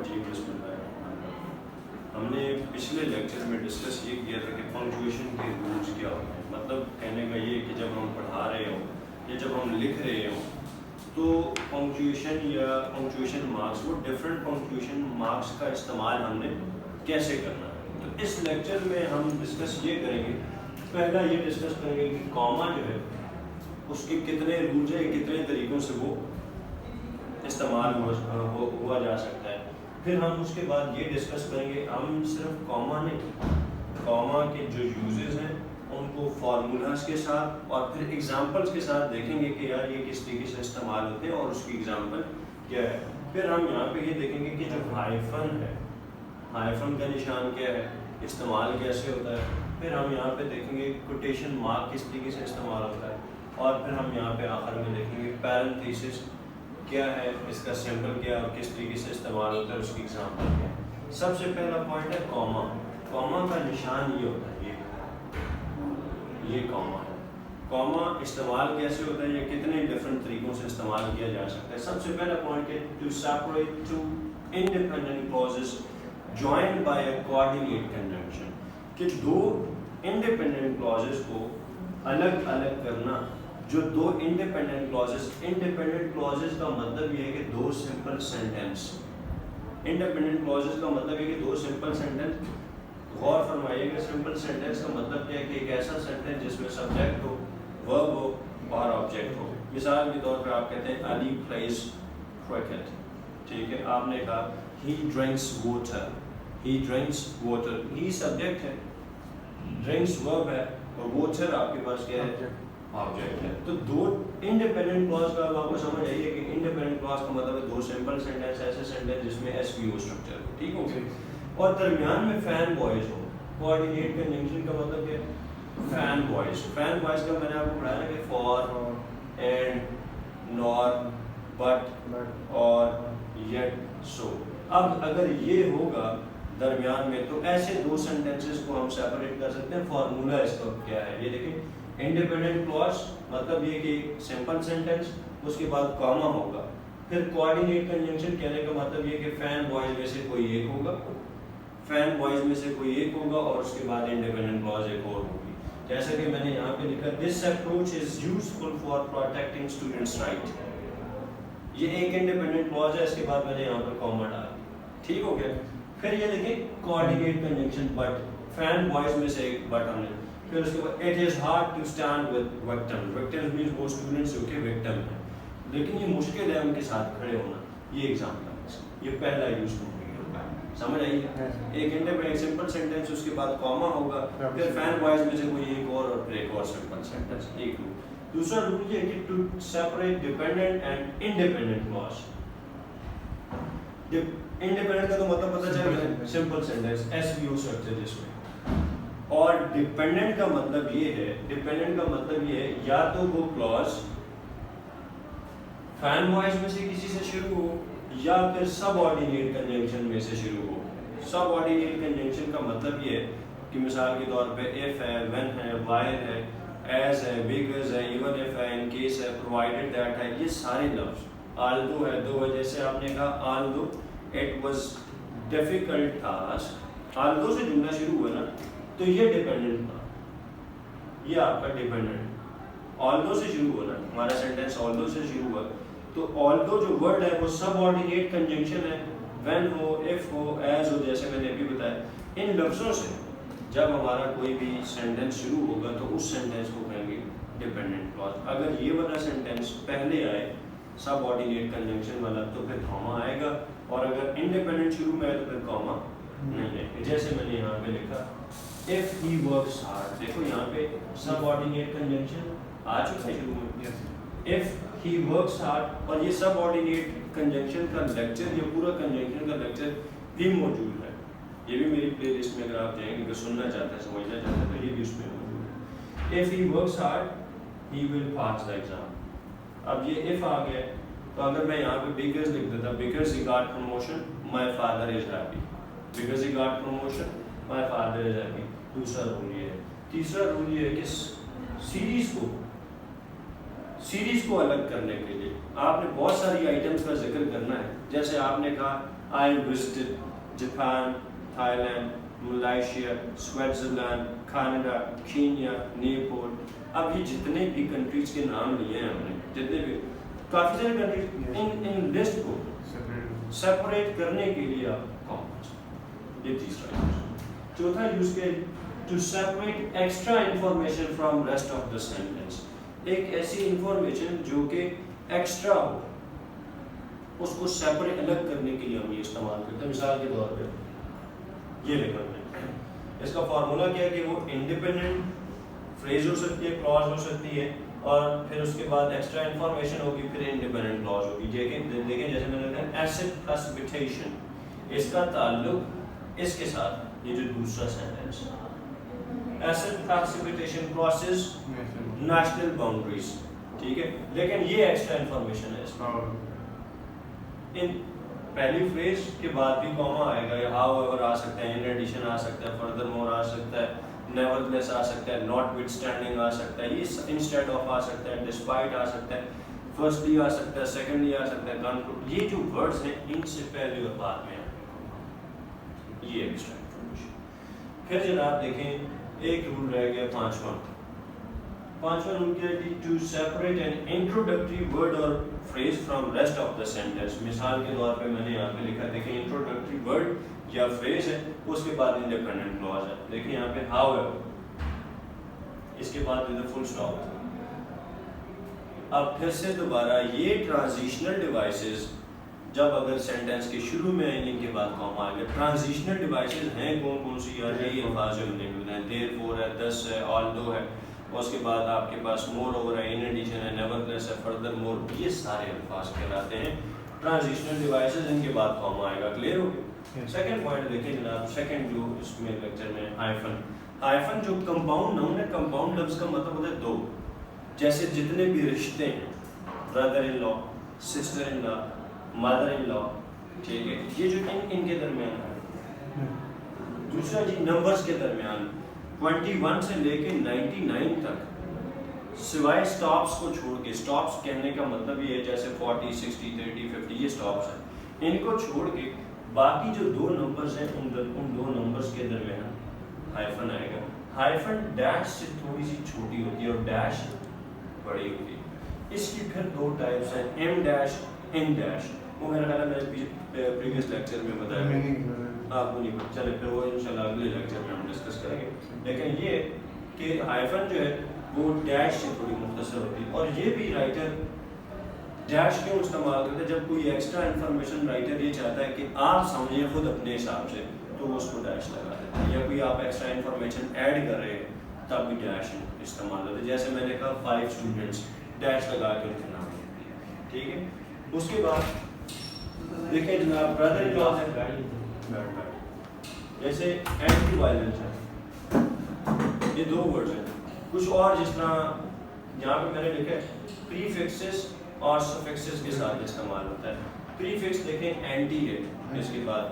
جی بسم اللہ الرحمن الرحیم۔ ہم نے پچھلے لیکچر میں ڈسکس یہ کیا تھا کہ پنکچویشن کے رولز کیا ہوتے ہیں، مطلب کہنے کا یہ کہ جب ہم پڑھا رہے ہوں یا جب ہم لکھ رہے ہوں تو پنکچویشن یا پنکچویشن مارکس، وہ ڈفرینٹ پنکچویشن مارکس کا استعمال ہم نے کیسے کرنا ہے۔ تو اس لیکچر میں ہم ڈسکس یہ کریں گے، پہلا یہ ڈسکس کریں گے کہ کاما جو ہے اس کے کتنے رولز ہیں، کتنے طریقوں سے وہ استعمال ہوا جا سکتا ہے۔ پھر ہم اس کے بعد یہ ڈسکس کریں گے، ہم صرف کاما نہیں، کاما کے جو یوزز ہیں ان کو فارمولاز کے ساتھ اور پھر ایگزامپلس کے ساتھ دیکھیں گے کہ یار یہ کس طریقے سے استعمال ہوتے ہیں اور اس کی ایگزامپل کیا ہے۔ پھر ہم یہاں پہ یہ دیکھیں گے کہ جو ہائفن ہے، ہائفن کا نشان کیا ہے، استعمال کیسے ہوتا ہے۔ پھر ہم یہاں پہ دیکھیں گے کوٹیشن مارک کس طریقے سے استعمال ہوتا ہے، اور پھر ہم یہاں پہ آخر میں دیکھیں گے پیرنتھیسس کیا ہے، اس کا سمبل کیا ہے اور کس طریقے سے استعمال ہوتا ہے، اس کی ایگزامپل کیا ہے۔ سب سے پہلا پوائنٹ ہے کاما۔ کاما کا نشان یہ ہوتا ہے، یہ کاما ہے۔ کاما استعمال کیسے ہوتا ہے، یہ کتنے ڈفرینٹ طریقوں سے استعمال کیا جا سکتا ہے۔ سب سے پہلا پوائنٹ ہے to separate two independent clauses joined by a coordinate conjunction, کہ دو انڈیپینڈنٹ کلوزز کو الگ الگ کرنا۔ جو دو انڈیپینڈنٹ کلوزز کا مطلب یہ ہے کہ دو سمپل سینٹینس، انڈیپینڈنٹ کلوزز کا مطلب یہ کہ دو سمپل سینٹینس۔ غور فرمائیے کہ سمپل سینٹینس کا مطلب کیا ہے کہ ایک ایسا سینٹینس جس میں سبجیکٹ ہو، ورب ہو اور آبجیکٹ ہو۔ مثال کے طور پہ آپ کہتے ہیں علی پلیز کرکٹ، ٹھیک ہے، آپ نے کہا ہی ڈرنکس واٹر، ہی ڈرنکس واٹر، ہی سبجیکٹ ہے، ڈرنکس ورب ہے اور واٹر آپ کے پاس کیا ہے، آبجیکٹ ہے۔ تو دو انڈیپینڈنٹ کلاس کا آپ کو سمجھ آئیے کہ انڈیپینڈنٹ کلاس کا مطلب ہے دو سمپل سینٹینس، ایسے سینٹینس جس میں ایس وی او اسٹرکچر ہو، ٹھیک ہو گیا، اور درمیان میں فین وائز ہو۔ کوآرڈینیٹ کنجنکشن کا مطلب کیا ہے، فین وائز۔ فین وائز کا میں نے آپ کو پڑھایا نا کہ فار، اینڈ، نار، بٹ اور یٹ، سو۔ اب اگر یہ ہوگا درمیان میں تو ایسے دو سینٹینسز کو ہم سیپریٹ کر سکتے ہیں۔ فارمولا اس کا کیا ہے، یہ دیکھیں، انڈیپینڈنٹ کلاس مطلب یہ کہ سمپل سینٹینس، اس کے بعد کاما ہوگا۔ پھر کوآرڈینیٹ کنجنکشن کہنے کا مطلب یہ کہ فین وائز میں سے کوئی ایک ہوگا، فین وائز میں سے کوئی ایک ہوگا اور اس کے بعد انڈیپینڈنٹ کلاس ایک اور ہوگی۔ جیسا کہ میں نے یہاں پہ لکھا this approach is useful for protecting students right, یہ ایک انڈیپینڈنٹ کلاس ہے، اس کے بعد میں نے یہاں پر کاما ڈال دیا، ٹھیک ہو گیا۔ پھر یہ دیکھیں coordinate conjunction but, fan wise میں سے ایک بٹ ہم نے، پھر اس کے بعد it is hard to stand with victim, victim means وہ اسٹوڈنٹس جو کہ وکٹم ہیں، لیکن یہ مشکل ہے ان کے ساتھ کھڑے ہونا۔ یہ ایگزامپل ہے، یہ پہلا یوز ہوگا، سمجھ آئیے، ایک انڈیپینڈنٹ سمپل سینٹینس، اس کے بعد کاما ہوگا، پھر فین وائز میں سے کوئی ایک اور پھر ایک اور سمپل سینٹینس، ایک رول۔ دوسرا رول یہ ہے کہ to separate dependent and independent class. Independent کا تو مطلب پتہ چل گیا، simple sentence, S V O structure جس میں، اور ڈیپینڈنٹ کا مطلب یہ ہے، ڈیپینڈنٹ کا مطلب یہ ہے یا تو وہ کلاس فین وائز میں سے کسی سے شروع ہو یا پھر سب آرڈینیٹ کنجنکشن میں سے شروع ہو۔ سب آرڈینیٹ کنجنکشن کا مطلب یہ ہے کہ مثال کے طور پہ ایف ہے، وین ہے، وائل ہے، ایز ہے، بیکز ہے، ایون ایف ہے، ان کیس ہے، پرووائڈڈ دیٹ ہے، یہ سارے لفظ، آلدو ہے، دو ہے، جیسے آپ نے کہا آلدو اٹ واز ڈیفیکلٹ ٹاسک، آلدو سے جملہ شروع ہوا نا تو یہ ڈیپینڈنٹ تھا، یہ آپ کا ڈیپینڈنٹ آلدو سے شروع ہوا نا، ہمارا سینٹینس آلدو سے شروع ہوا، تو آلدو جو ورڈ ہے وہ سب آرڈینیٹ کنجنکشن ہے، وین ہو، ایف ہو، ایز ہو، جیسے میں نے ابھی بتایا۔ ان لفظوں سے جب ہمارا کوئی بھی سینٹینس شروع ہوگا تو اس سینٹینس کو کہیں گے ڈیپینڈنٹ کلاس۔ اگر یہ والا سینٹینس پہلے آئے سب آرڈینیٹ کنجنکشن والا تو پھر کاما آئے گا، اور اگر انڈیپینڈنٹ شروع میں آئے تو پھر کاما نہیں ہے۔ جیسے میں نے یہاں پہ لکھا if he works hard، دیکھو یہاں پہ سب آرڈینیٹ کنجنکشن آ چکا ہے شروع میں، if he works hard، اور یہ سب آرڈینیٹ کنجنکشن کا لیکچر، یہ پورا کنجنکشن کا لیکچر بھی موجود ہے، یہ بھی میری پلے لسٹ میں اگر آپ جائیں گے کہ سننا چاہتے ہیں، سمجھنا چاہتے ہیں تو یہ بھی اس میں موجود ہے۔ if he works hard he will pass the exam۔ اب یہ if آ گیا تو اگر میں یہاں پہ because لکھ دیتا، because he got promotion my father is happy، because he got promotion my father is happy۔ دوسرا رول یہ ہے۔ تیسرا رول یہ ہے کہ سیریز کو الگ کرنے کے لیے آپ نے بہت ساری آئٹمس کا ذکر کرنا ہے۔ جیسے آپ نے کہا I visited Japan, Thailand, Malaysia, Switzerland, Canada, Kenya, Nepal. अब ये जितने भी कंट्रीज के नाम लिए हैं हमने, जितने भी काफ़ी सारे कंट्रीज इन लिस्ट को सेपरेट करने के लिए आप कॉमा, ये तीसरा यूज। चौथा यूज के to separate extra information from rest of the sentence, एक ऐसी इंफॉर्मेशन जो कि एक्स्ट्रा हो, उसको सेपरेट अलग करने के लिए हम ये इस्तेमाल करते हैं। मिसाल के तौर पे ये लिखा है, इसका फार्मूला क्या है कि वो इंडिपेंडेंट फ्रेज हो सकती है, क्लॉज हो सकती है, और फिर उसके बाद एक्स्ट्रा इंफॉर्मेशन होगी, फिर इंडिपेंडेंट क्लॉज होगी। देखें जैसे मैंने कहा एसिड प्रेसिपिटेशन, इसका ताल्लुक इसके साथ, ये जो दूसरा सेंटेंस है, acid precipitation crosses national boundaries, ठीक है, लेकिन ये एक्स्ट्रा इंफॉर्मेशन है इसमें। इन पहली फ्रेज के बाद भी कॉमा आएगा, या हाउएवर आ सकता है, इन एडिशन आ सकता है, फर्दरमोर आ सकता है, नेवरदलेस आ सकता है, नॉटविथस्टैंडिंग आ सकता है, ये इंस्टेड ऑफ आ सकता है, डिस्पाइट आ सकता है, फर्स्टली आ सकता है, सेकंडली आ सकता है, कंक्लूड, ये जो वर्ड्स हैं इनसे पहले और बाद में ये एक्स्ट्रा इंफॉर्मेशन। फिर जनाब देखें एक रूल रह गया पांचवा रूल क्या है कि to separate an introductory word और phrase from rest of the sentence. मिसाल के तौर पे मैंने यहाँ पे लिखा, देखें इंट्रोडक्टरी वर्ड या फ्रेज है, उसके बाद इंडिपेंडेंट क्लॉज है, देखिए यहाँ पे हाउएवर, इसके बाद विद फुल स्टॉप। अब फिर से दोबारा ये ट्रांजिशनल डिवाइसेस जब अगर सेंटेंस के शुरू में आएंगे, इनके बाद कॉमा आ गया। ट्रांजिशनल डिवाइसेस हैं कौन कौन सी, यार यही अल्फाज जो हमने मिलते हैं, देयरफॉर है, दस है, ऑल्दो है, उसके बाद आपके पास मोर ओवर है, इन एडिशन है, नेवरदलेस है, फर्दरमोर, ये सारे अल्फाज कहलाते हैं ट्रांजिशनल डिवाइसेस, इनके बाद कॉमा आएगा। क्लियर हो गया? सेकंड पॉइंट देखिए जनाब, सेकंड जो इसमें लेक्चर में हाइफन जो कंपाउंड नाउन है, कंपाउंड लफ्ज का मतलब होता है दो, जैसे जितने भी रिश्ते हैं, brother in law, sister in law, mother in law, ठीक है, ये जो इनके दरमियान है। दूसरा जी नंबर्स के दरमियान 21 से लेके 99 तक, सिवाय स्टॉप्स को छोड़ के, स्टॉप्स कहने का मतलब ये है जैसे 40, 60, 30, 50 ये स्टॉप्स हैं, इनको छोड़ के बाकी जो दो नंबर्स हैं उन दो नंबर्स के दरमियान हाइफन आएगा। हाइफन डैश से थोड़ी सी छोटी होती है और डैश बड़ी होती है। इसकी फिर दो टाइप्स हैं, एम डैश, इन डैश, वो मेरा ख्याल है मैंने प्रीवियस लेक्चर में बताया, आपको नहीं पता, चले फिर वो इंशाल्लाह अगले लेक्चर में हम डिस्कस करेंगे। लेकिन ये कि हाइफन जो है वो डैश से थोड़ी मुख्तसर होती है, और ये भी राइटर डैश क्यों इस्तेमाल करते हैं, जब कोई एक्स्ट्रा इन्फॉर्मेशन राइटर ये चाहता है कि आप समझिए खुद अपने हिसाब से, तो वो उसको डैश लगा देते हैं, या कोई आप एक्स्ट्रा इन्फॉर्मेशन ऐड कर रहे हैं तब भी डैश इस्तेमाल होता है। जैसे मैंने कहा 5 स्टूडेंट्स, डैश लगा के उनके नाम लिखते हैं, ठीक है। उसके बाद देखिए जनाब ब्रदर इन लॉ है, जैसे एंटी वायलेंस है, ये दो वर्ड्स हैं। कुछ और जिस तरह यहाँ पे मैंने लिखा है प्रीफिक्सेस और सफिक्सेस के साथ इस्तेमाल होता है। प्रीफिक्स देखें एंटी है, इसके बाद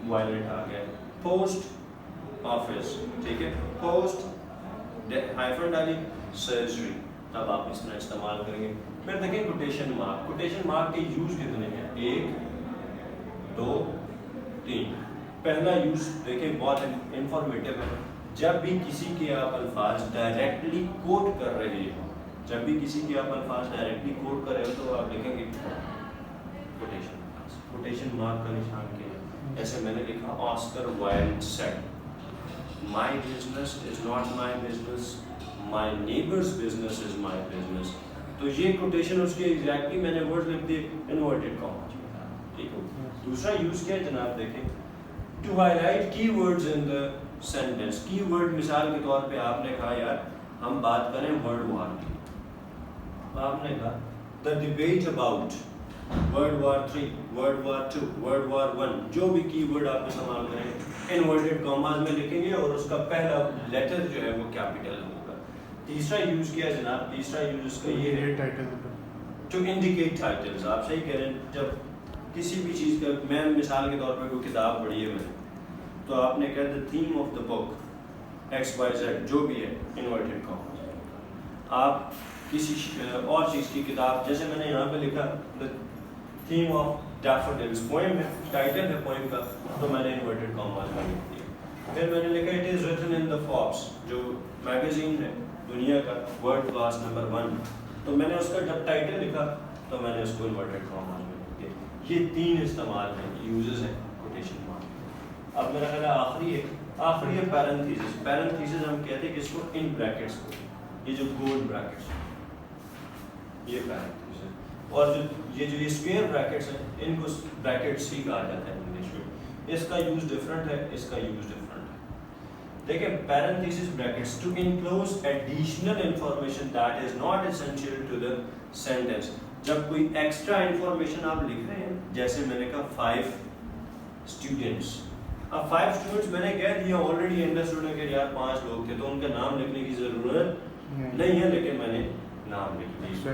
वायलेंट आ गया, पोस्ट ऑफिस, ठीक है, पोस्ट हाइफन डाली, सर्जरी, तब आप इस तरह इस्तेमाल करेंगे। फिर देखें कोटेशन मार्क, कोटेशन मार्क के यूज कितने हैं, 1, 2, 3। पहला यूज देखें बहुत इंफॉर्मेटिव है, जब भी किसी के आप अल्फाज डायरेक्टली कोट कर रहे हो, जब भी किसी के आप अल्फाज डायरेक्टली कोट कर रहे हो तो आप लिखेंगे कोटेशन मार्क का निशान क्या है। जैसे मैंने लिखा Oscar Wilde said, my business is not my business, my neighbours business is my business, तो ये कोटेशन उसके एग्जैक्टली मैंने वर्ड लिख दिए इन्वर्टेड कॉमा, ठीक है। दूसरा यूज क्या है जनाब, देखें to highlight keywords in the sentence. Keyword मिसाल के तौर पे आपने कहा यार हम बात करें वर्ल्ड वॉर की, आपने कहा the debate about world war 3, world war 2, world war 1, जो भी कीवर्ड आप इस्तेमाल करें इन्वर्टेड कॉमास में लिखेंगे और उसका पहला लेटर जो है वो कैपिटल होगा। तीसरा यूज किया जनाब, तीसरा यूज इसका ये है टू इंडिकेट टाइटल्स। आप सही कह रहे हैं, जब किसी भी चीज़ का, मैं मिसाल के तौर पर कोई किताब पढ़ी है मैंने, तो आपने कहा the theme of the book XYZ, जो भी है इन्वर्टेड कॉमा। आप किसी और चीज़ की किताब, जैसे मैंने यहाँ पे लिखा the theme of daffodils poem है, टाइटल है पोएम का, तो मैंने इन्वर्टेड कॉमास में लिख दिया। फिर मैंने लिखा it is written in the Forbes, जो मैगजीन है दुनिया का वर्ल्ड क्लास नंबर 1, तो मैंने उसका जब टाइटल लिखा तो मैंने उसको इन्वर्टेड कॉमास में लिख दिया। ये 3 इस्तेमाल हैं, यूजेस हैं कोटेशन मार्क। अब मेरा ख्याल आखिरी है पैरेंथेसिस। पैरेंथेसिस हम कहते हैं कि इसको इन ब्रैकेट्स को, ये जो गोल्ड ब्रैकेट्स ये पैरेंथेसिस, और जो ये स्क्वायर ब्रैकेट्स हैं इनको ब्रैकेट्स ही कहा जाता है इंग्लिश में। इसका यूज डिफरेंट है, इसका यूज डिफरेंट है। देखिए parenthesis brackets to enclose additional information that is not essential to the sentence. जब कोई एक्स्ट्रा इंफॉर्मेशन आप लिख रहे हैं, जैसे मैंने कहा 5 स्टूडेंट्स, अब 5 स्टूडेंट्स मैंने कह दिया ऑलरेडी अंडरस्टूड है कि यार 5 लोग थे, तो उनका नाम लिखने की जरूरत नहीं है, लेकिन मैंने नाम लिख दिया,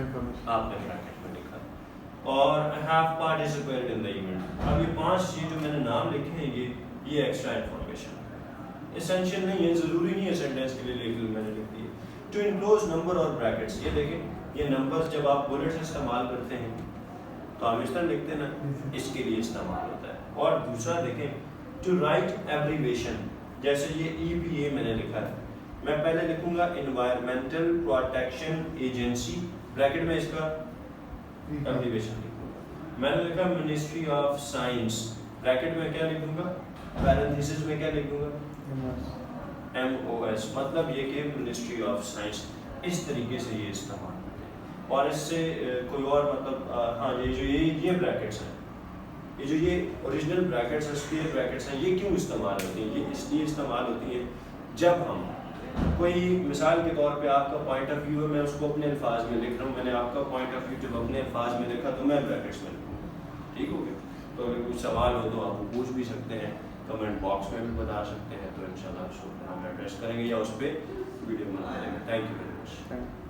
आपने ब्रैकेट में लिखा। और I have participated in the event. अब ये 5 चीज जो मैंने नाम लिखे हैं, ये एक्स्ट्रा इंफॉर्मेशन एसेंशियल नहीं है, जरूरी नहीं है सेंटेंस के लिए, लेकिन मैंने लिख दिया। टू इनक्लोज नंबर और ब्रैकेट्स, ये देखें ये नंबर्स जब आप बुलेट्स इस्तेमाल करते हैं तो हम इस तरह लिखते हैं ना, इसके लिए इस्तेमाल होता है। और दूसरा देखें टू राइट एब्रीविएशन, जैसे ये EPA मैंने लिखा है, मैं पहले लिखूंगा एनवायरमेंटल प्रोटेक्शन एजेंसी, ब्रैकेट में इसका एब्रीविएशन लिखूंगा। मैंने लिखा मिनिस्ट्री ऑफ साइंस, ब्रैकेट में क्या लिखूंगा, पैरेंथेसिस में क्या लिखूंगा, MOS, मतलब ये कि मिनिस्ट्री ऑफ साइंस। इस तरीके से ये इस्तेमाल होते हैं। और इससे कोई और मतलब हाँ, ये ब्रैकेट्स हैं, ये जो ये ओरिजिनल ब्रैकेट्स हैं, स्क्वायर ब्रैकेट्स हैं, ये क्यों इस्तेमाल होती हैं? ये इसलिए इस्तेमाल होती है जब हम कोई, मिसाल के तौर पे आपका पॉइंट ऑफ व्यू है, मैं उसको अपने अल्फाज में लिख रहा हूँ, मैंने आपका पॉइंट ऑफ व्यू जब अपने अल्फाज में लिखा तो मैं ब्रैकेट्स में लिखूँगा, ठीक हो गया। तो अगर कुछ सवाल हो तो आप पूछ भी सकते हैं, कमेंट बॉक्स में भी बता सकते हैं, तो इंशाल्लाह उसको हम एड्रेस करेंगे या उस पर वीडियो बना देंगे। Thank you very much.